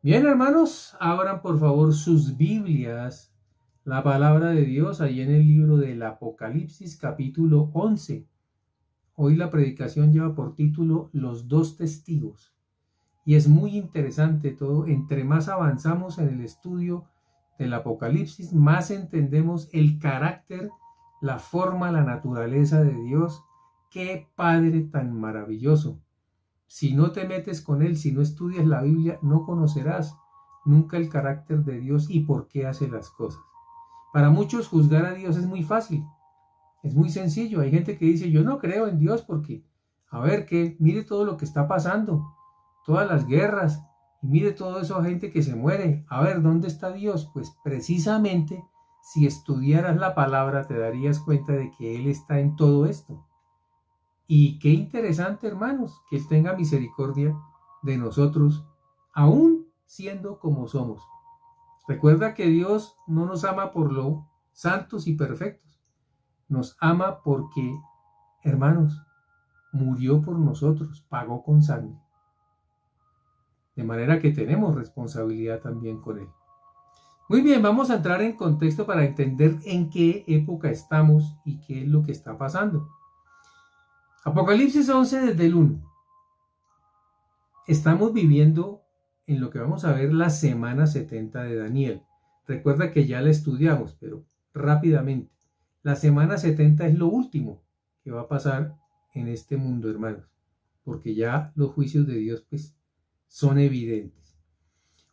Bien, hermanos, abran por favor sus Biblias, la palabra de Dios, ahí en el libro del Apocalipsis, capítulo 11. Hoy la predicación lleva por título Los dos testigos. Y es muy interesante todo. Entre más avanzamos en el estudio del Apocalipsis, más entendemos el carácter, la forma, la naturaleza de Dios. ¡Qué Padre tan maravilloso! Si no te metes con Él, si no estudias la Biblia, no conocerás nunca el carácter de Dios y por qué hace las cosas. Para muchos juzgar a Dios es muy fácil, es muy sencillo. Hay gente que dice, yo no creo en Dios porque, a ver, que mire todo lo que está pasando, todas las guerras, y mire todo eso, gente que se muere. A ver, ¿dónde está Dios? Pues precisamente, si estudiaras la palabra, te darías cuenta de que Él está en todo esto. Y qué interesante, hermanos, que Él tenga misericordia de nosotros, aún siendo como somos. Recuerda que Dios no nos ama por lo santos y perfectos. Nos ama porque, hermanos, murió por nosotros, pagó con sangre. De manera que tenemos responsabilidad también con Él. Muy bien, vamos a entrar en contexto para entender en qué época estamos y qué es lo que está pasando. Apocalipsis 11 desde el 1. Estamos viviendo en lo que vamos a ver la semana 70 de Daniel. Recuerda que ya la estudiamos, pero rápidamente. La semana 70 es lo último que va a pasar en este mundo, hermanos, porque ya los juicios de Dios pues son evidentes.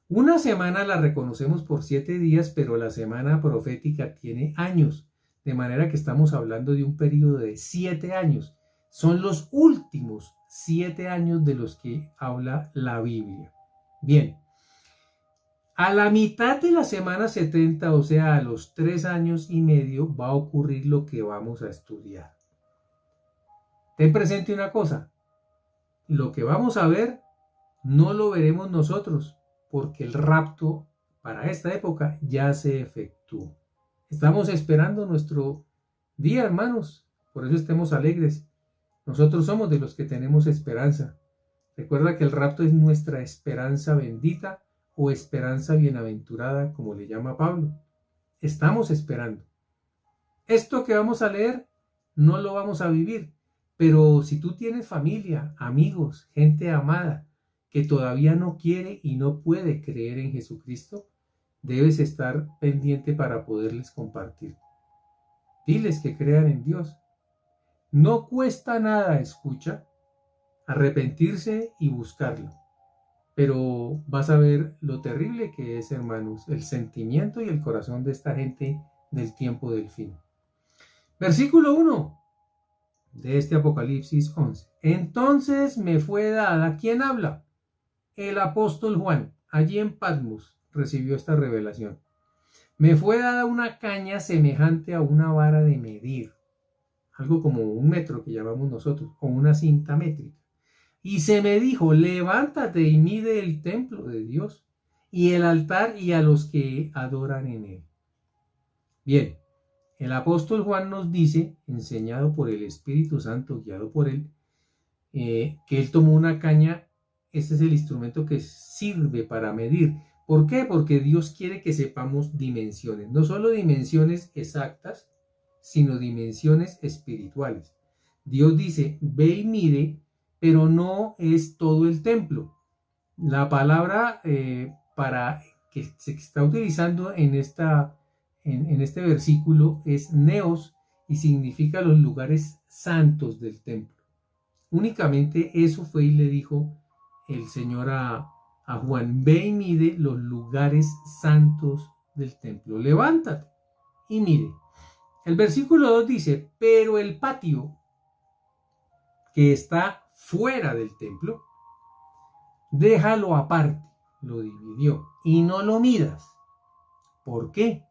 Una semana la reconocemos por 7 días, pero la semana profética tiene años, de manera que estamos hablando de un periodo de 7 años. Son los últimos 7 años de los que habla la Biblia. Bien, a la mitad de la semana 70, o sea, a los 3 años y medio, va a ocurrir lo que vamos a estudiar. Ten presente una cosa, lo que vamos a ver no lo veremos nosotros, porque el rapto para esta época ya se efectuó. Estamos esperando nuestro día, hermanos, por eso estemos alegres. Nosotros somos de los que tenemos esperanza. Recuerda que el rapto es nuestra esperanza bendita o esperanza bienaventurada, como le llama Pablo. Estamos esperando. Esto que vamos a leer no lo vamos a vivir, pero si tú tienes familia, amigos, gente amada que todavía no quiere y no puede creer en Jesucristo, debes estar pendiente para poderles compartir. Diles que crean en Dios. No cuesta nada, escucha, arrepentirse y buscarlo. Pero vas a ver lo terrible que es, hermanos, el sentimiento y el corazón de esta gente del tiempo del fin. Versículo 1 de este Apocalipsis 11. Entonces me fue dada, ¿quién habla? El apóstol Juan, allí en Patmos, recibió esta revelación. Me fue dada una caña semejante a una vara de medir, algo como un metro que llamamos nosotros, o una cinta métrica. Y se me dijo, levántate y mide el templo de Dios y el altar y a los que adoran en él. Bien, el apóstol Juan nos dice, enseñado por el Espíritu Santo, guiado por él, que él tomó una caña. Este es el instrumento que sirve para medir. ¿Por qué? Porque Dios quiere que sepamos dimensiones, no solo dimensiones exactas, sino dimensiones espirituales. Dios dice, ve y mide, pero no es todo el templo. La palabra para que se está utilizando en este versículo es neos y significa los lugares santos del templo. Únicamente eso fue y le dijo el Señor a Juan, ve y mide los lugares santos del templo. Levántate y mire. El versículo 2 dice, pero el patio que está fuera del templo, déjalo aparte, lo dividió, y no lo midas. ¿Por qué?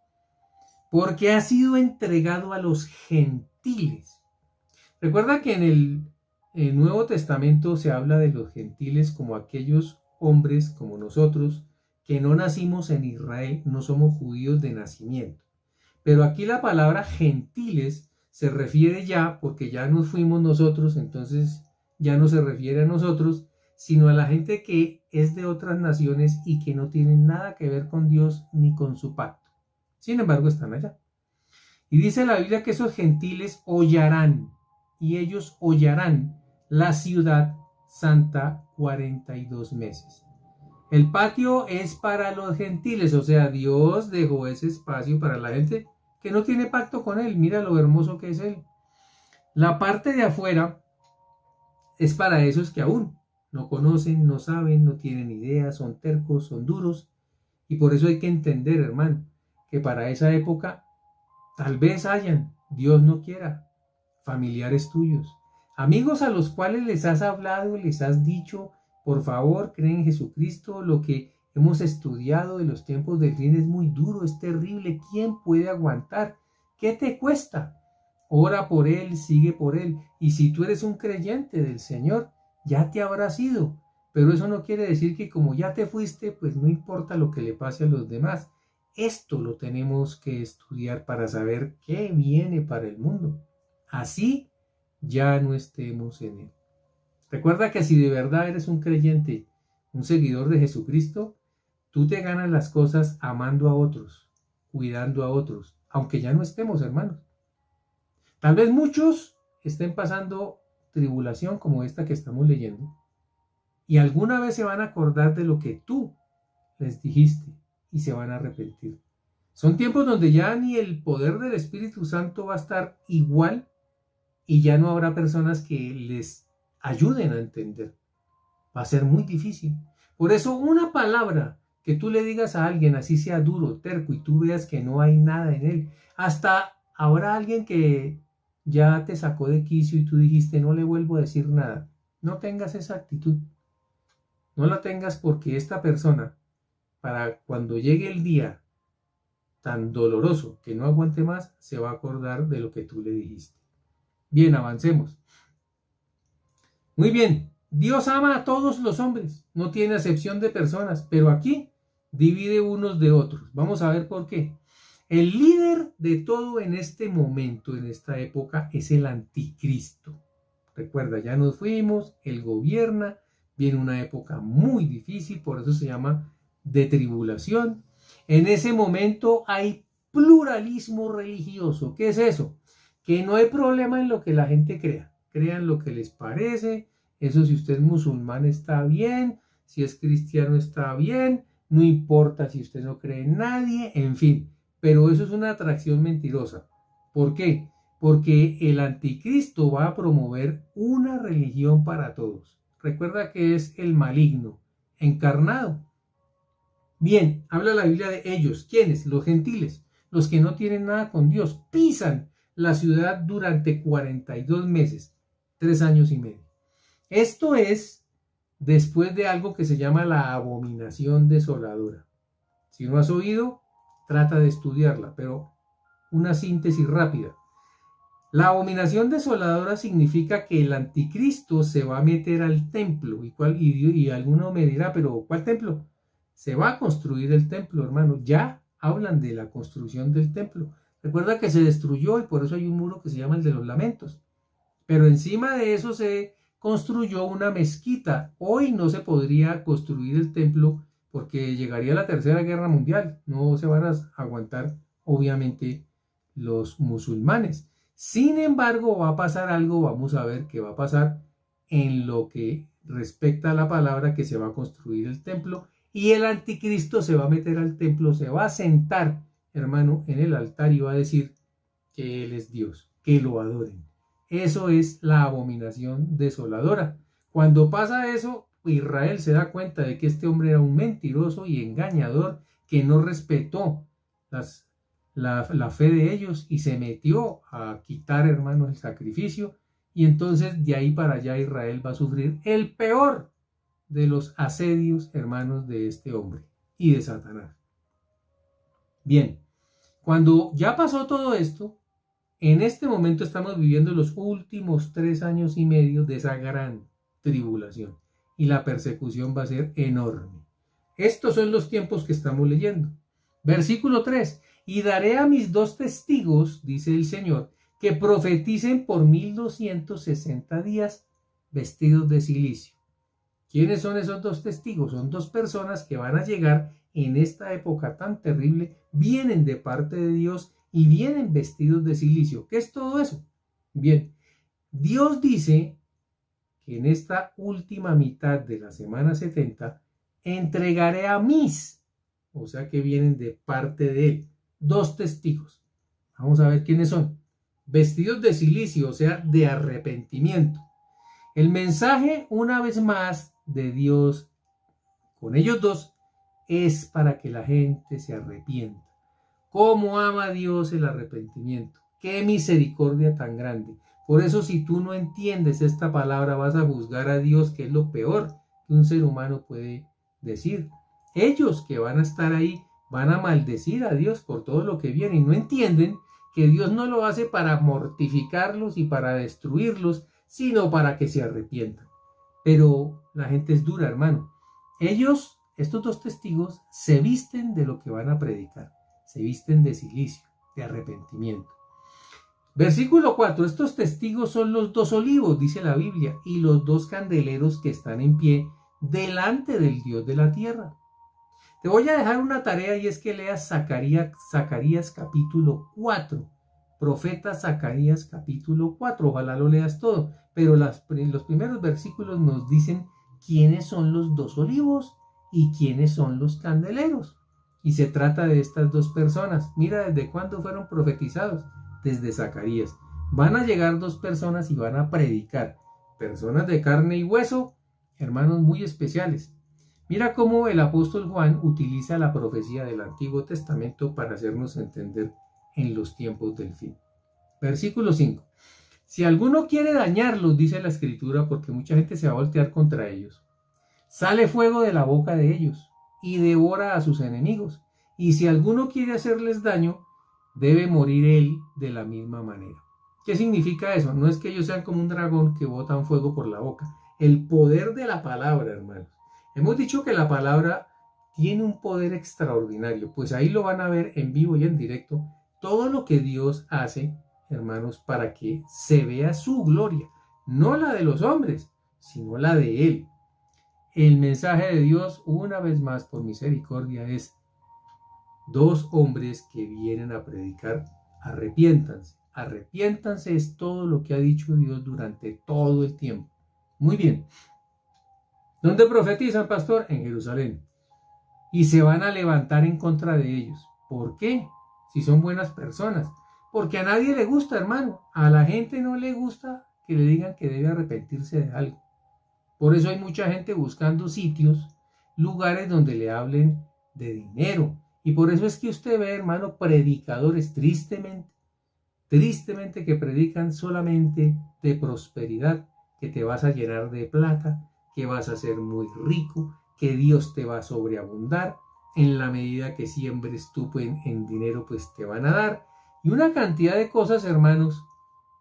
Porque ha sido entregado a los gentiles. Recuerda que en el Nuevo Testamento se habla de los gentiles como aquellos hombres como nosotros que no nacimos en Israel, no somos judíos de nacimiento. Pero aquí la palabra gentiles se refiere ya, porque ya nos fuimos nosotros, entonces ya no se refiere a nosotros, sino a la gente que es de otras naciones y que no tienen nada que ver con Dios ni con su pacto. Sin embargo, están allá. Y dice la Biblia que esos gentiles hollarán, y ellos hollarán la ciudad santa 42 meses. El patio es para los gentiles, o sea, Dios dejó ese espacio para la gente que no tiene pacto con Él. Mira lo hermoso que es Él. La parte de afuera es para esos que aún no conocen, no saben, no tienen idea, son tercos, son duros. Y por eso hay que entender, hermano, que para esa época tal vez hayan, Dios no quiera, familiares tuyos, amigos a los cuales les has hablado, les has dicho, por favor, creen en Jesucristo, lo que hemos estudiado de los tiempos del fin es muy duro, es terrible, ¿quién puede aguantar? ¿Qué te cuesta? Ora por él, sigue por él, y si tú eres un creyente del Señor, ya te habrás ido, pero eso no quiere decir que como ya te fuiste, pues no importa lo que le pase a los demás. Esto lo tenemos que estudiar para saber qué viene para el mundo. Así ya no estemos en él. Recuerda que si de verdad eres un creyente, un seguidor de Jesucristo, tú te ganas las cosas amando a otros, cuidando a otros, aunque ya no estemos, hermanos. Tal vez muchos estén pasando tribulación como esta que estamos leyendo y alguna vez se van a acordar de lo que tú les dijiste y se van a arrepentir. Son tiempos donde ya ni el poder del Espíritu Santo va a estar igual y ya no habrá personas que les ayuden a entender. Va a ser muy difícil. Por eso una palabra que tú le digas a alguien, así sea duro, terco, y tú veas que no hay nada en él, hasta habrá alguien que ya te sacó de quicio y tú dijiste, no le vuelvo a decir nada. No tengas esa actitud. No la tengas porque esta persona, para cuando llegue el día tan doloroso que no aguante más, se va a acordar de lo que tú le dijiste. Bien, avancemos. Muy bien, Dios ama a todos los hombres, no tiene acepción de personas, pero aquí divide unos de otros. Vamos a ver por qué. El líder de todo en este momento, en esta época, es el anticristo. Recuerda, ya nos fuimos, él gobierna, viene una época muy difícil, por eso se llama de tribulación. En ese momento hay pluralismo religioso. ¿Qué es eso? Que no hay problema en lo que la gente crea. Crean lo que les parece. Eso si usted es musulmán está bien, si es cristiano está bien, no importa si usted no cree en nadie, en fin. Pero eso es una atracción mentirosa. ¿Por qué? Porque el anticristo va a promover una religión para todos. Recuerda que es el maligno, encarnado. Bien, habla la Biblia de ellos. ¿Quiénes? Los gentiles, los que no tienen nada con Dios. Pisan la ciudad durante 42 meses, 3 años y medio. Esto es después de algo que se llama la abominación desoladora. Si no has oído, trata de estudiarla, pero una síntesis rápida. La abominación desoladora significa que el anticristo se va a meter al templo. Y alguno me dirá, pero ¿cuál templo? Se va a construir el templo, hermano. Ya hablan de la construcción del templo. Recuerda que se destruyó y por eso hay un muro que se llama el de los lamentos. Pero encima de eso se construyó una mezquita. Hoy no se podría construir el templo porque llegaría la Tercera Guerra Mundial. No se van a aguantar, obviamente, los musulmanes. Sin embargo, va a pasar algo, vamos a ver qué va a pasar en lo que respecta a la palabra que se va a construir el templo y el anticristo se va a meter al templo, se va a sentar, hermano, en el altar y va a decir que él es Dios, que lo adoren. Eso es la abominación desoladora. Cuando pasa eso, Israel se da cuenta de que este hombre era un mentiroso y engañador que no respetó la fe de ellos y se metió a quitar, hermanos, el sacrificio. Y entonces de ahí para allá Israel va a sufrir el peor de los asedios, hermanos, de este hombre y de Satanás. Bien, cuando ya pasó todo esto, en este momento estamos viviendo los últimos 3 años y medio de esa gran tribulación y la persecución va a ser enorme. Estos son los tiempos que estamos leyendo. Versículo 3. Y daré a mis 2 testigos, dice el Señor, que profeticen por 1260 días vestidos de cilicio. ¿Quiénes son esos dos testigos? Son dos personas que van a llegar en esta época tan terrible, vienen de parte de Dios y vienen vestidos de silicio. ¿Qué es todo eso? Bien, Dios dice que en esta última mitad de la semana 70 entregaré a mis, o sea que vienen de parte de él, dos testigos. Vamos a ver quiénes son. Vestidos de silicio, o sea, de arrepentimiento. El mensaje, una vez más, de Dios con ellos dos es para que la gente se arrepienta. ¿Cómo ama Dios el arrepentimiento? ¡Qué misericordia tan grande! Por eso, si tú no entiendes esta palabra, vas a juzgar a Dios, que es lo peor que un ser humano puede decir. Ellos que van a estar ahí van a maldecir a Dios por todo lo que viene y no entienden que Dios no lo hace para mortificarlos y para destruirlos, sino para que se arrepientan. Pero la gente es dura, hermano. Ellos, estos dos testigos, se visten de lo que van a predicar. Se visten de silicio, de arrepentimiento. Versículo 4. Estos testigos son los dos olivos, dice la Biblia, y los dos candeleros que están en pie delante del Dios de la tierra. Te voy a dejar una tarea y es que leas Zacarías capítulo 4. Profeta Zacarías capítulo 4. Ojalá lo leas todo. Pero los primeros versículos nos dicen quiénes son los dos olivos y quiénes son los candeleros. Y se trata de estas dos personas. Mira desde cuándo fueron profetizados. Desde Zacarías. Van a llegar dos personas y van a predicar. Personas de carne y hueso, hermanos muy especiales. Mira cómo el apóstol Juan utiliza la profecía del Antiguo Testamento para hacernos entender en los tiempos del fin. Versículo 5. Si alguno quiere dañarlos, dice la Escritura, porque mucha gente se va a voltear contra ellos, sale fuego de la boca de ellos y devora a sus enemigos. Y si alguno quiere hacerles daño, debe morir él de la misma manera. ¿Qué significa eso? No es que ellos sean como un dragón que botan fuego por la boca. El poder de la palabra, hermanos. Hemos dicho que la palabra tiene un poder extraordinario. Pues ahí lo van a ver en vivo y en directo. Todo lo que Dios hace, hermanos, para que se vea su gloria. No la de los hombres, sino la de Él. El mensaje de Dios, una vez más, por misericordia, es dos hombres que vienen a predicar: arrepiéntanse. Arrepiéntanse es todo lo que ha dicho Dios durante todo el tiempo. Muy bien. ¿Dónde profetizan, pastor? En Jerusalén. Y se van a levantar en contra de ellos. ¿Por qué? Si son buenas personas. Porque a nadie le gusta, hermano. A la gente no le gusta que le digan que debe arrepentirse de algo. Por eso hay mucha gente buscando sitios, lugares donde le hablen de dinero. Y por eso es que usted ve, hermano, predicadores tristemente que predican solamente de prosperidad, que te vas a llenar de plata, que vas a ser muy rico, que Dios te va a sobreabundar, en la medida que siembres tú en dinero, pues te van a dar. Y una cantidad de cosas, hermanos,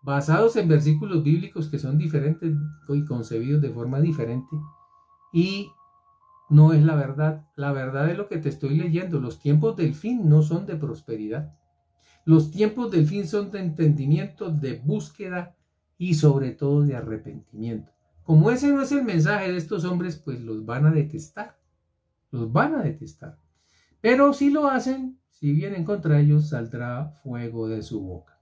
basados en versículos bíblicos que son diferentes y concebidos de forma diferente. Y no es la verdad. La verdad es lo que te estoy leyendo. Los tiempos del fin no son de prosperidad. Los tiempos del fin son de entendimiento, de búsqueda y sobre todo de arrepentimiento. Como ese no es el mensaje de estos hombres, pues los van a detestar. Los van a detestar. Pero si lo hacen, si vienen contra ellos, saldrá fuego de su boca.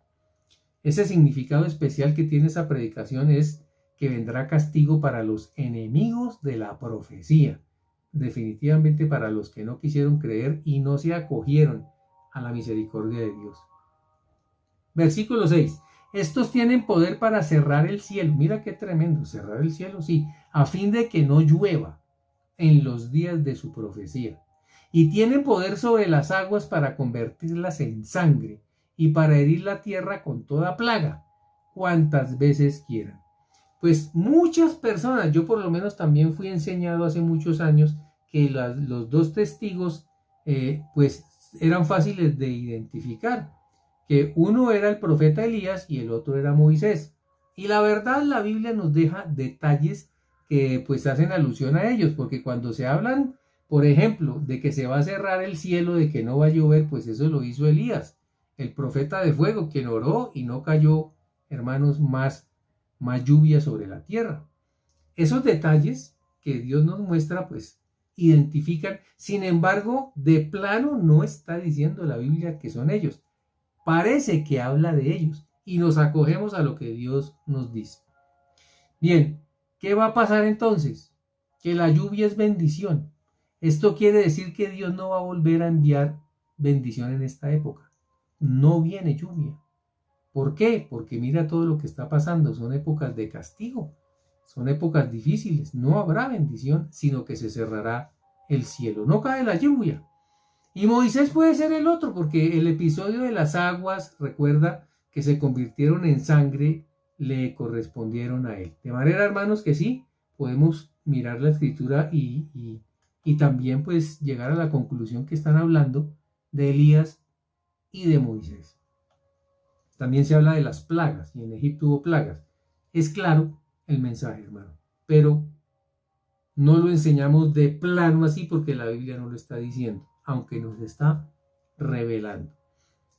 Ese significado especial que tiene esa predicación es que vendrá castigo para los enemigos de la profecía. Definitivamente para los que no quisieron creer y no se acogieron a la misericordia de Dios. Versículo 6. Estos tienen poder para cerrar el cielo. Mira qué tremendo, cerrar el cielo, sí, a fin de que no llueva en los días de su profecía. Y tienen poder sobre las aguas para convertirlas en sangre y para herir la tierra con toda plaga, cuantas veces quieran. Pues muchas personas, yo por lo menos también fui enseñado hace muchos años que los dos testigos pues eran fáciles de identificar, que uno era el profeta Elías y el otro era Moisés. Y la verdad, la Biblia nos deja detalles que pues hacen alusión a ellos, porque cuando se hablan, por ejemplo, de que se va a cerrar el cielo, de que no va a llover, pues eso lo hizo Elías, el profeta de fuego, quien oró y no cayó, hermanos, más lluvia sobre la tierra. Esos detalles que Dios nos muestra, pues identifican. Sin embargo, de plano no está diciendo la Biblia que son ellos. Parece que habla de ellos y nos acogemos a lo que Dios nos dice. Bien, ¿qué va a pasar entonces? Que la lluvia es bendición. Esto quiere decir que Dios no va a volver a enviar bendición en esta época. No viene lluvia. ¿Por qué? Porque mira todo lo que está pasando. Son épocas de castigo. Son épocas difíciles. No habrá bendición, sino que se cerrará el cielo. No cae la lluvia. Y Moisés puede ser el otro, porque el episodio de las aguas, recuerda que se convirtieron en sangre, le correspondieron a él. De manera, hermanos, que sí, podemos mirar la escritura y también pues llegar a la conclusión que están hablando de Elías y de Moisés. También se habla de las plagas, y en Egipto hubo plagas. Es claro el mensaje, hermano, pero no lo enseñamos de plano así porque la Biblia no lo está diciendo, aunque nos está revelando.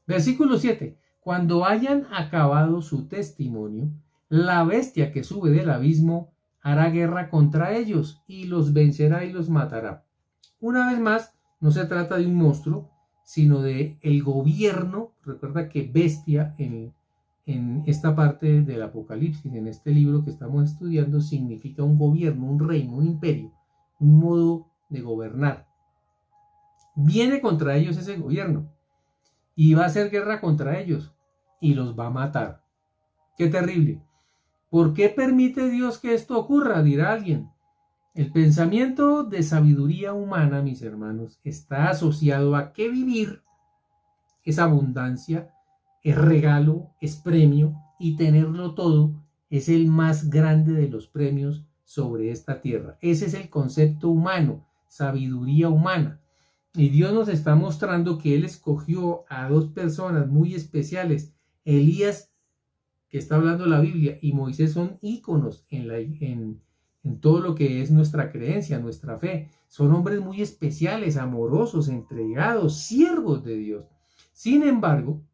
Versículo 7. Cuando hayan acabado su testimonio, la bestia que sube del abismo hará guerra contra ellos y los vencerá y los matará. Una vez más, no se trata de un monstruo, sino de el gobierno. Recuerda que bestia en esta parte del Apocalipsis, en este libro que estamos estudiando, significa un gobierno, un reino, un imperio, un modo de gobernar. Viene contra ellos ese gobierno y va a hacer guerra contra ellos y los va a matar. ¡Qué terrible! ¿Por qué permite Dios que esto ocurra?, dirá alguien. El pensamiento de sabiduría humana, mis hermanos, está asociado a que vivir es abundancia, es regalo, es premio, y tenerlo todo es el más grande de los premios sobre esta tierra. Ese es el concepto humano, sabiduría humana. Y Dios nos está mostrando que Él escogió a dos personas muy especiales. Elías, que está hablando la Biblia, y Moisés son íconos en todo lo que es nuestra creencia, nuestra fe. Son hombres muy especiales, amorosos, entregados, siervos de Dios. Sin embargo,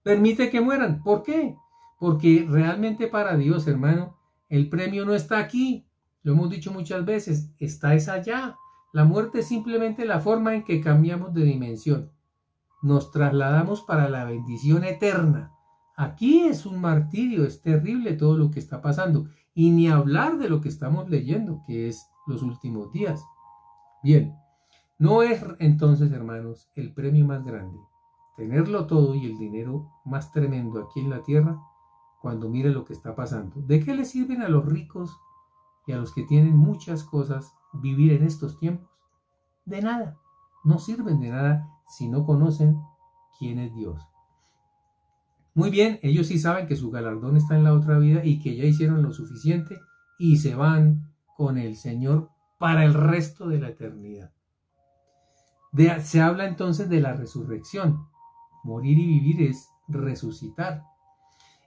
permite que mueran. ¿Por qué? Porque realmente para Dios, hermano, el premio no está aquí. Lo hemos dicho muchas veces, está allá. La muerte es simplemente la forma en que cambiamos de dimensión. Nos trasladamos para la bendición eterna. Aquí es un martirio, es terrible todo lo que está pasando. Y ni hablar de lo que estamos leyendo, que es los últimos días. Bien, no es entonces, hermanos, el premio más grande tenerlo todo y el dinero más tremendo aquí en la tierra cuando mire lo que está pasando. ¿De qué le sirven a los ricos y a los que tienen muchas cosas vivir en estos tiempos? De nada. No sirven de nada si no conocen quién es Dios. Muy bien, ellos sí saben que su galardón está en la otra vida y que ya hicieron lo suficiente y se van con el Señor para el resto de la eternidad. Se habla entonces de la resurrección. Morir y vivir es resucitar.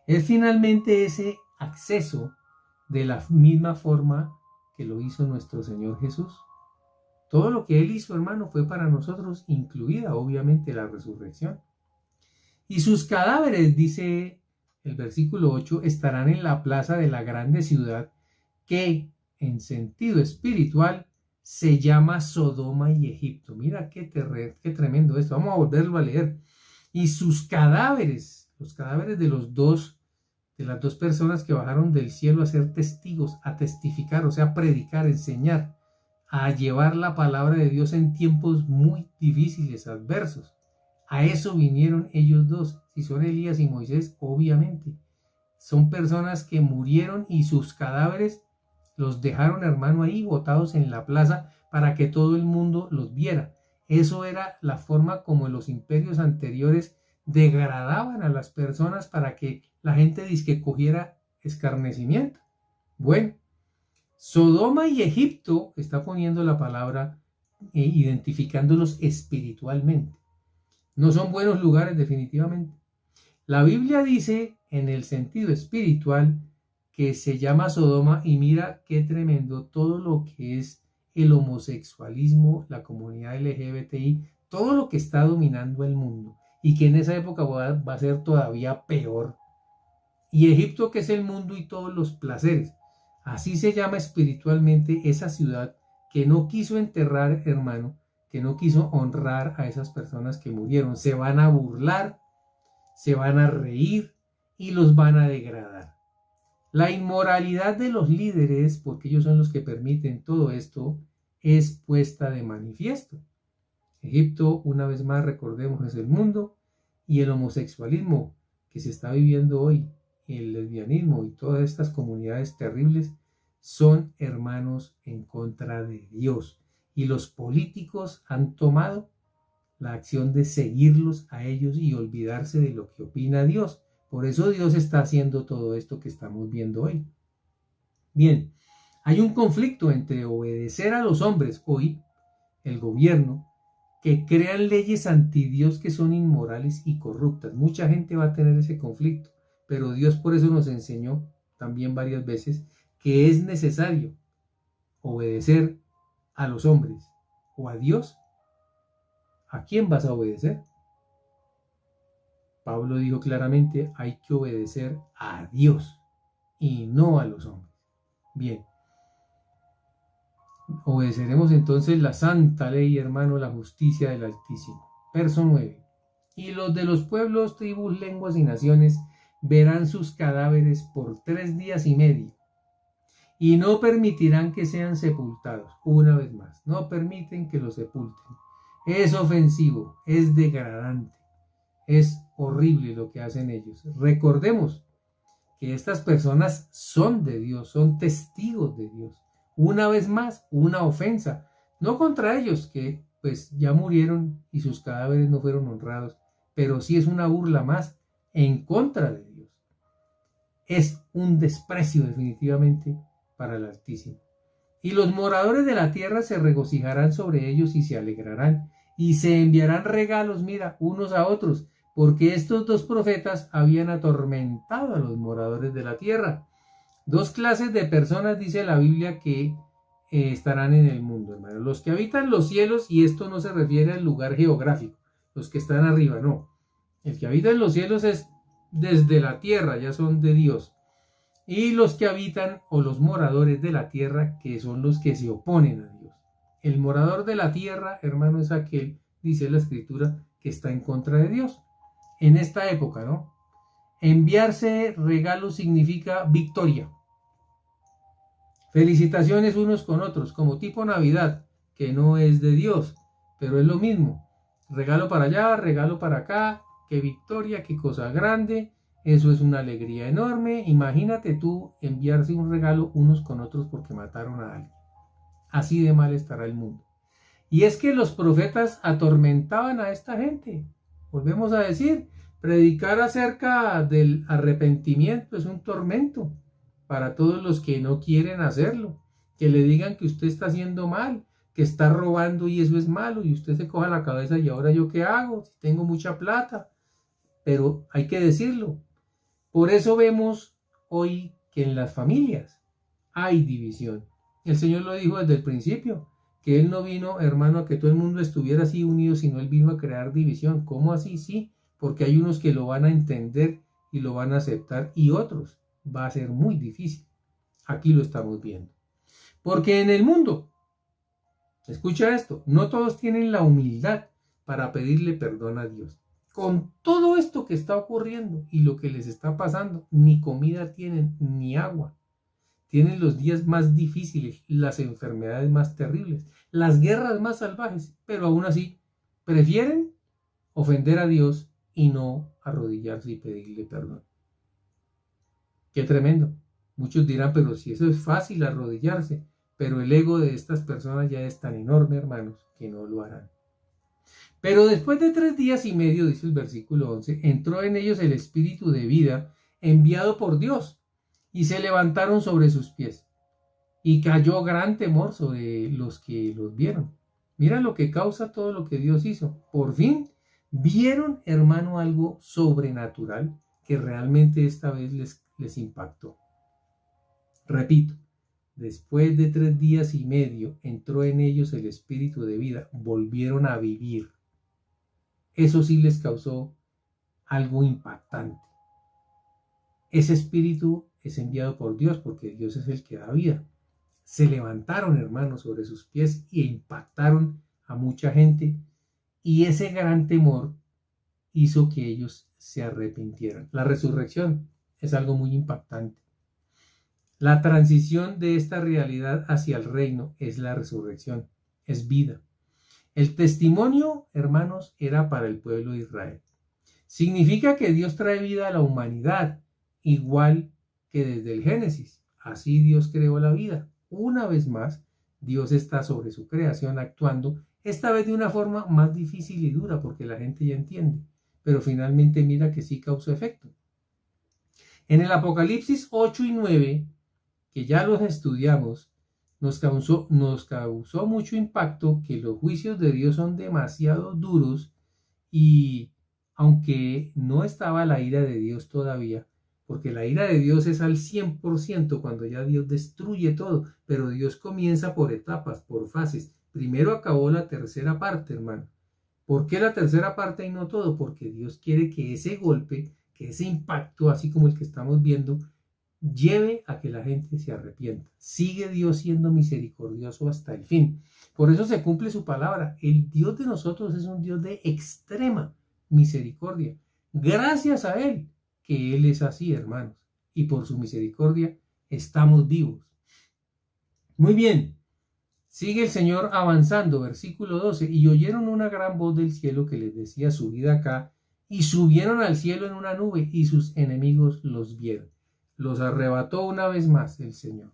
Es finalmente ese acceso de la misma forma que lo hizo nuestro Señor Jesús. Todo lo que Él hizo, hermano, fue para nosotros, incluida obviamente la resurrección. Y sus cadáveres, dice el versículo 8, estarán en la plaza de la grande ciudad que, en sentido espiritual, se llama Sodoma y Egipto. Mira qué tremendo esto. Vamos a volverlo a leer. Y sus cadáveres, los cadáveres de las dos personas que bajaron del cielo a ser testigos, a testificar, o sea, a predicar, enseñar, a llevar la palabra de Dios en tiempos muy difíciles, adversos. A eso vinieron ellos dos. Si son Elías y Moisés, obviamente. Son personas que murieron y sus cadáveres los dejaron, hermano, ahí botados en la plaza para que todo el mundo los viera. Eso era la forma como en los imperios anteriores degradaban a las personas para que la gente dizque cogiera escarnecimiento. Bueno, Sodoma y Egipto está poniendo la palabra identificándolos espiritualmente. No son buenos lugares definitivamente. La Biblia dice en el sentido espiritual que se llama Sodoma y mira qué tremendo todo lo que es el homosexualismo, la comunidad LGBTI, todo lo que está dominando el mundo y que en esa época va a ser todavía peor. Y Egipto, que es el mundo y todos los placeres. Así se llama espiritualmente esa ciudad que no quiso enterrar, hermano, que no quiso honrar a esas personas que murieron. Se van a burlar, se van a reír y los van a degradar. La inmoralidad de los líderes, porque ellos son los que permiten todo esto, es puesta de manifiesto. Egipto, una vez más, recordemos, es el mundo, y el homosexualismo que se está viviendo hoy, el lesbianismo y todas estas comunidades terribles son hermanos en contra de Dios. Y los políticos han tomado la acción de seguirlos a ellos y olvidarse de lo que opina Dios. Por eso Dios está haciendo todo esto que estamos viendo hoy. Bien, hay un conflicto entre obedecer a los hombres hoy, el gobierno, que crean leyes anti Dios que son inmorales y corruptas. Mucha gente va a tener ese conflicto, pero Dios por eso nos enseñó también varias veces que es necesario obedecer a los hombres o a Dios. ¿A quién vas a obedecer? Pablo dijo claramente, hay que obedecer a Dios y no a los hombres. Bien, obedeceremos entonces la santa ley, hermano, la justicia del Altísimo. Verso 9. Y los de los pueblos, tribus, lenguas y naciones verán sus cadáveres por 3 días y medio, y no permitirán que sean sepultados. Una vez más, no permiten que los sepulten. Es ofensivo, es degradante, es horrible lo que hacen ellos. Recordemos que estas personas son de Dios, son testigos de Dios. Una vez más, una ofensa, no contra ellos, que pues ya murieron y sus cadáveres no fueron honrados, pero sí es una burla más en contra de Dios. Es un desprecio definitivamente para el Altísimo. Y los moradores de la tierra se regocijarán sobre ellos y se alegrarán, y se enviarán regalos, mira, unos a otros, porque estos dos profetas habían atormentado a los moradores de la tierra. Dos clases de personas, dice la Biblia, que estarán en el mundo, hermano. Los que habitan los cielos, y esto no se refiere al lugar geográfico, los que están arriba, no. El que habita en los cielos es desde la tierra, ya son de Dios. Y los que habitan, o los moradores de la tierra, que son los que se oponen a Dios. El morador de la tierra, hermano, es aquel, dice la Escritura, que está en contra de Dios. En esta época, ¿no? Enviarse regalos significa victoria. Felicitaciones unos con otros, como tipo Navidad, que no es de Dios, pero es lo mismo. Regalo para allá, regalo para acá, qué victoria, qué cosa grande, eso es una alegría enorme. Imagínate tú enviarse un regalo unos con otros porque mataron a alguien. Así de mal estará el mundo. Y es que los profetas atormentaban a esta gente. Volvemos a decir, predicar acerca del arrepentimiento es un tormento para todos los que no quieren hacerlo. Que le digan que usted está haciendo mal, que está robando y eso es malo, y usted se coja la cabeza y ahora yo qué hago, si tengo mucha plata. Pero hay que decirlo. Por eso vemos hoy que en las familias hay división. El Señor lo dijo desde el principio, que Él no vino, hermano, a que todo el mundo estuviera así unido, sino Él vino a crear división. ¿Cómo así? Sí, porque hay unos que lo van a entender y lo van a aceptar, y otros va a ser muy difícil. Aquí lo estamos viendo. Porque en el mundo, escucha esto, no todos tienen la humildad para pedirle perdón a Dios. Con todo esto que está ocurriendo y lo que les está pasando, ni comida tienen, ni agua. Tienen los días más difíciles, las enfermedades más terribles, las guerras más salvajes, pero aún así prefieren ofender a Dios y no arrodillarse y pedirle perdón. Qué tremendo. Muchos dirán, pero si eso es fácil arrodillarse, pero el ego de estas personas ya es tan enorme, hermanos, que no lo harán. Pero después de 3 días y medio, dice el versículo 11, entró en ellos el espíritu de vida enviado por Dios, y se levantaron sobre sus pies, y cayó gran temor sobre los que los vieron. Mira lo que causa todo lo que Dios hizo. Por fin vieron, hermano, algo sobrenatural que realmente esta vez les impactó. Repito, después de 3 días y medio entró en ellos el espíritu de vida, volvieron a vivir. Eso sí les causó algo impactante. Ese espíritu, es enviado por Dios, porque Dios es el que da vida. Se levantaron, hermanos, sobre sus pies e impactaron a mucha gente, y ese gran temor hizo que ellos se arrepintieran. La resurrección es algo muy impactante. La transición de esta realidad hacia el reino es la resurrección, es vida. El testimonio, hermanos, era para el pueblo de Israel. Significa que Dios trae vida a la humanidad, igual que desde el Génesis. Así Dios creó la vida. Una vez más, Dios está sobre su creación actuando, esta vez de una forma más difícil y dura, porque la gente ya entiende. Pero finalmente mira que sí causó efecto. En el Apocalipsis 8 y 9, que ya los estudiamos, nos causó mucho impacto que los juicios de Dios son demasiado duros, y aunque no estaba la ira de Dios todavía, porque la ira de Dios es al 100% cuando ya Dios destruye todo, pero Dios comienza por etapas, por fases. Primero acabó la tercera parte, hermano. ¿Por qué la tercera parte y no todo? Porque Dios quiere que ese golpe, que ese impacto, así como el que estamos viendo, lleve a que la gente se arrepienta. Sigue Dios siendo misericordioso hasta el fin. Por eso se cumple su palabra. El Dios de nosotros es un Dios de extrema misericordia. Gracias a Él que Él es así, hermanos. Y por su misericordia estamos vivos. Muy bien. Sigue el Señor avanzando, versículo 12. Y oyeron una gran voz del cielo que les decía: subid acá. Y subieron al cielo en una nube, y sus enemigos los vieron. Los arrebató una vez más el Señor.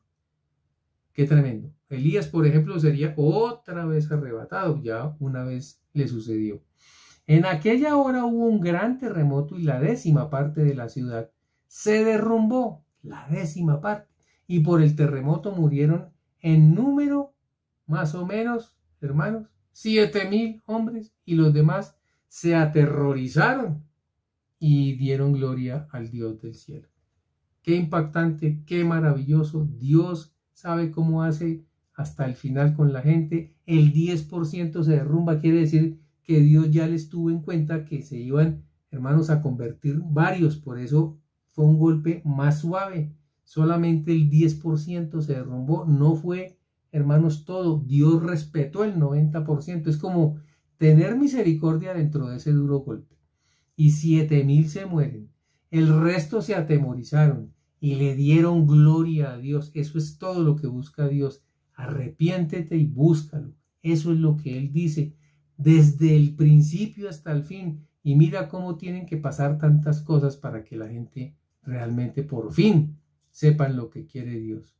Qué tremendo. Elías, por ejemplo, sería otra vez arrebatado. Ya una vez le sucedió. En aquella hora hubo un gran terremoto, y la 10ª parte de la ciudad se derrumbó. La 10ª parte. Y por el terremoto murieron en número, más o menos, hermanos, 7,000 hombres, y los demás se aterrorizaron y dieron gloria al Dios del cielo. Qué impactante, qué maravilloso. Dios sabe cómo hace hasta el final con la gente. El 10% se derrumba, quiere decir que Dios ya les tuvo en cuenta que se iban, hermanos, a convertir varios. Por eso fue un golpe más suave. Solamente el 10% se derrumbó. No fue, hermanos, todo. Dios respetó el 90%. Es como tener misericordia dentro de ese duro golpe. Y 7,000 se mueren. El resto se atemorizaron y le dieron gloria a Dios. Eso es todo lo que busca Dios. Arrepiéntete y búscalo. Eso es lo que Él dice desde el principio hasta el fin. Y mira cómo tienen que pasar tantas cosas para que la gente realmente por fin sepan lo que quiere Dios.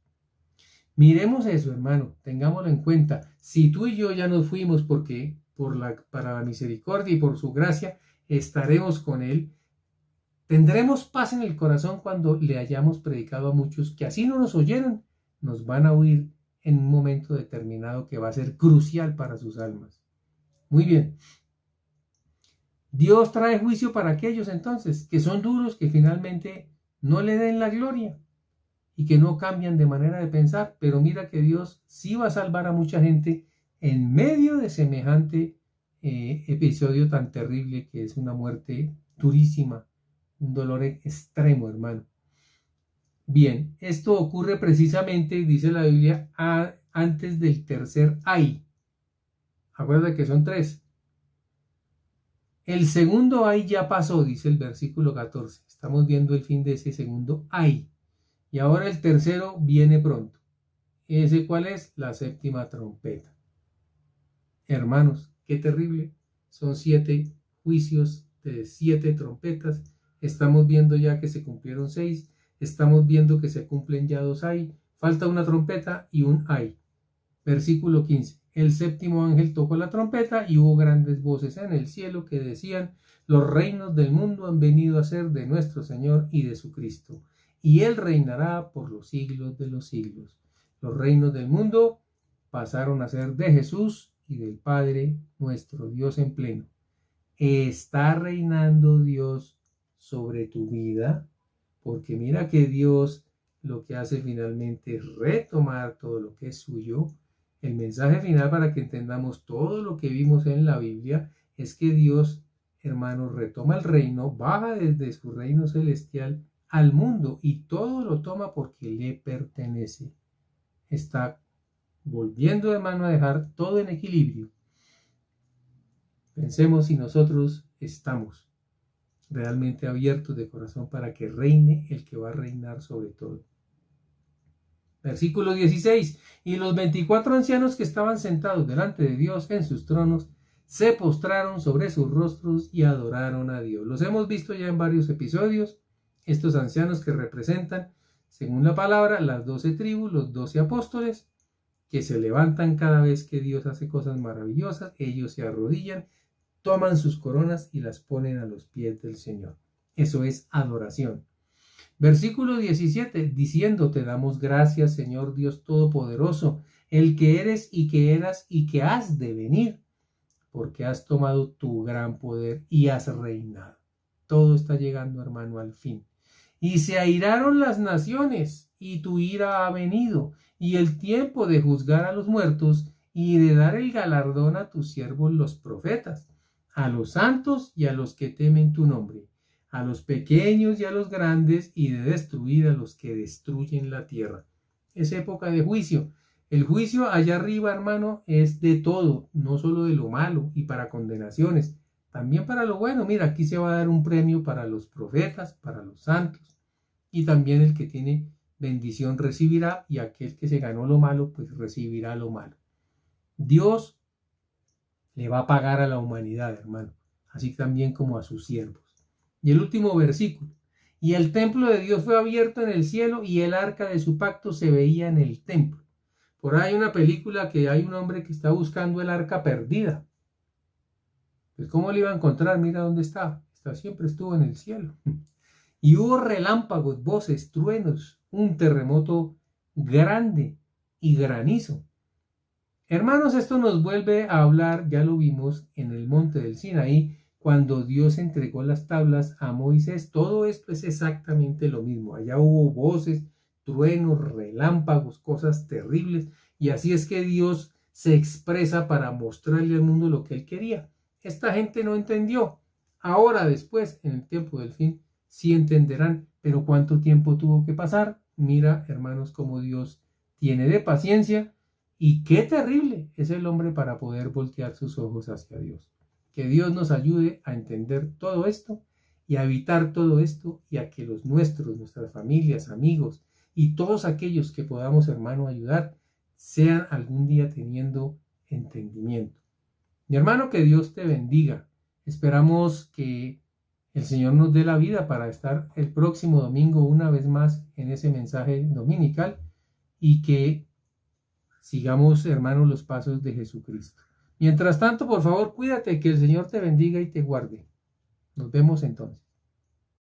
Miremos eso, hermano. Tengámoslo en cuenta. Si tú y yo ya nos fuimos porque para la misericordia y por su gracia estaremos con Él, tendremos paz en el corazón cuando le hayamos predicado a muchos que así no nos oyeron, nos van a oír en un momento determinado que va a ser crucial para sus almas. Muy bien. Dios trae juicio para aquellos entonces que son duros, que finalmente no le den la gloria y que no cambian de manera de pensar. Pero mira que Dios sí va a salvar a mucha gente en medio de semejante episodio tan terrible que es una muerte durísima. Un dolor extremo, hermano. Bien, esto ocurre precisamente, dice la Biblia, antes del tercer ay. Acuérdate que son 3. El segundo ay ya pasó, dice el versículo 14. Estamos viendo el fin de ese segundo ay. Y ahora el tercero viene pronto. ¿Ese cuál es? La 7ª trompeta. Hermanos, qué terrible. Son 7 juicios de 7 trompetas. Estamos viendo ya que se cumplieron 6. Estamos viendo que se cumplen ya 2 ay. Falta una trompeta y un ay. Versículo 15. El 7º ángel tocó la trompeta y hubo grandes voces en el cielo que decían: los reinos del mundo han venido a ser de nuestro Señor y de su Cristo, y Él reinará por los siglos de los siglos. Los reinos del mundo pasaron a ser de Jesús y del Padre nuestro Dios en pleno. ¿Está reinando Dios sobre tu vida? Porque mira que Dios lo que hace finalmente es retomar todo lo que es suyo. El mensaje final para que entendamos todo lo que vimos en la Biblia es que Dios, hermanos, retoma el reino, baja desde su reino celestial al mundo y todo lo toma porque le pertenece. Está volviendo, hermano, a dejar todo en equilibrio. Pensemos si nosotros estamos realmente abiertos de corazón para que reine el que va a reinar sobre todo. Versículo 16. Y los 24 ancianos que estaban sentados delante de Dios en sus tronos se postraron sobre sus rostros y adoraron a Dios. Los hemos visto ya en varios episodios. Estos ancianos que representan, según la palabra, las 12 tribus, los 12 apóstoles, que se levantan cada vez que Dios hace cosas maravillosas. Ellos se arrodillan, toman sus coronas y las ponen a los pies del Señor. Eso es adoración. Versículo 17, diciendo: te damos gracias, Señor Dios Todopoderoso, el que eres y que eras y que has de venir, porque has tomado tu gran poder y has reinado. Todo está llegando, hermano, al fin. Y se airaron las naciones, y tu ira ha venido, y el tiempo de juzgar a los muertos, y de dar el galardón a tus siervos los profetas, a los santos y a los que temen tu nombre, a los pequeños y a los grandes, y de destruir a los que destruyen la tierra. Es época de juicio. El juicio allá arriba, hermano, es de todo, no solo de lo malo y para condenaciones, también para lo bueno. Mira, aquí se va a dar un premio para los profetas, para los santos, y también el que tiene bendición recibirá, y aquel que se ganó lo malo, pues recibirá lo malo. Dios le va a pagar a la humanidad, hermano, así también como a sus siervos. Y el último versículo: y el templo de Dios fue abierto en el cielo, y el arca de su pacto se veía en el templo. Por ahí hay una película que hay un hombre que está buscando el arca perdida. Pues ¿cómo le iba a encontrar? Mira dónde está. Siempre estuvo en el cielo. Y hubo relámpagos, voces, truenos, un terremoto grande y granizo. Hermanos, esto nos vuelve a hablar, ya lo vimos en el monte del Sinaí, cuando Dios entregó las tablas a Moisés. Todo esto es exactamente lo mismo. Allá hubo voces, truenos, relámpagos, cosas terribles, y así es que Dios se expresa para mostrarle al mundo lo que él quería. Esta gente no entendió. Ahora, después, en el tiempo del fin, sí entenderán. Pero ¿cuánto tiempo tuvo que pasar? Mira, hermanos, cómo Dios tiene de paciencia, y qué terrible es el hombre para poder voltear sus ojos hacia Dios. Que Dios nos ayude a entender todo esto y a evitar todo esto, y a que los nuestros, nuestras familias, amigos y todos aquellos que podamos, hermano, ayudar, sean algún día teniendo entendimiento. Mi hermano, que Dios te bendiga. Esperamos que el Señor nos dé la vida para estar el próximo domingo una vez más en ese mensaje dominical, y que sigamos, hermanos, los pasos de Jesucristo. Mientras tanto, por favor, cuídate, que el Señor te bendiga y te guarde. Nos vemos entonces.